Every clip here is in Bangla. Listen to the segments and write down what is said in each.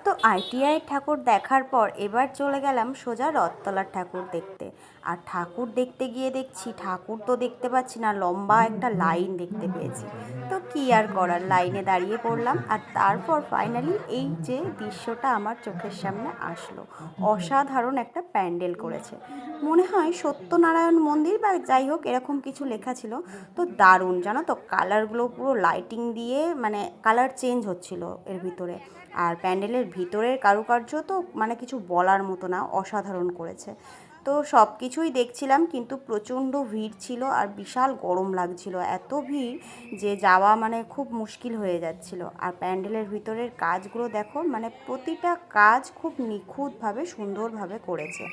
তো আইটিআই ঠাকুর দেখার পর এবার চলে গেলাম সোজা রথতলার ঠাকুর দেখতে। আর ঠাকুর দেখতে গিয়ে দেখছি ঠাকুর তো দেখতে পাচ্ছি না, লম্বা একটা লাইন দেখতে পেয়েছি। তো কী আর করার, লাইনে দাঁড়িয়ে পড়লাম। আর তারপর ফাইনালি এই যে দৃশ্যটা আমার চোখের সামনে আসলো, অসাধারণ একটা প্যান্ডেল করেছে। মনে হয় সত্যনারায়ণ মন্দির বা যাই হোক এরকম কিছু লেখা ছিল। তো দারুণ, জানো তো কালারগুলো পুরো লাইটিং দিয়ে মানে কালার চেঞ্জ হচ্ছিল এর ভিতরে। আর প্যান্ডেলের ভিতরের কারুকার্য তো মানে কিছু বলার মতো না, অসাধারণ করেছে। তো সব কিছুই দেখছিলাম, কিন্তু প্রচণ্ড ভিড় ছিল আর বিশাল গরম লাগছিল, এত ভিড় যে যাওয়া মানে খুব মুশকিল হয়ে যাচ্ছিল। আর প্যান্ডেলের ভিতরের কাজগুলো দেখো, মানে প্রতিটা কাজ খুব নিখুঁতভাবে সুন্দরভাবে করেছে।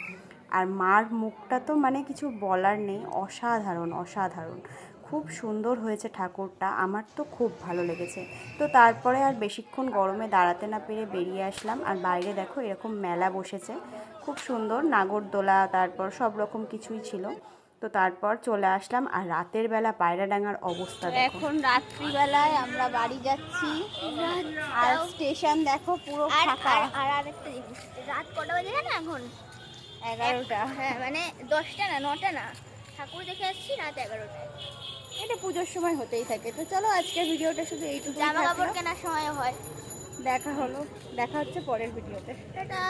আর মার মুখটা তো মানে কিছু বলার নেই, অসাধারণ অসাধারণ, খুব সুন্দর হয়েছে ঠাকুরটা, আমার তো খুব ভালো লেগেছে। তো তারপরে আর বেশিক্ষণ গরমে দাঁড়াতে না পেরে বেরিয়ে আসলাম। আর বাইরে দেখো এরকম মেলা বসেছে, খুব সুন্দর, নাগরদোলা তারপর সব রকম কিছুই ছিল। তো তারপর চলে আসলাম। আর রাতের বেলা পায়রাডাঙ্গার অবস্থা দেখো। এখন রাত্রিবেলায় আমরা বাড়ি যাচ্ছি, আর স্টেশন দেখো পুরো ফাঁকা। আর একটা জিনিস, রাত কটা বাজে জানো এখন? 11টা। হ্যাঁ মানে 10টা না 9টা না, ঠাকুর দেখে আসছি রাত 11টায়। এটা পুজোর সময় হতেই থাকে। তো চলো আজকের ভিডিওটা শুধু এইটুকু, জামা কাপড় কেনার সময় হয়। দেখা হচ্ছে পরের ভিডিওতে। টাটা।